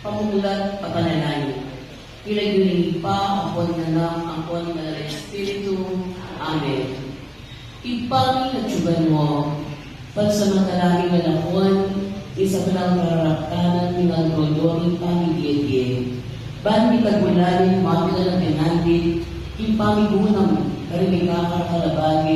pamumulat papanalangin. Ilagunin pa apon na lang apon na Espiritu. Amen. Ipangin at tsugan mo, pagsamantalangin na lakon, isa ka lang kararaktanan ng nagrodori pangigiyagye. Bandi kagulanin, mamila ng pinandit, ipangin mo ng karimika kakalabagi,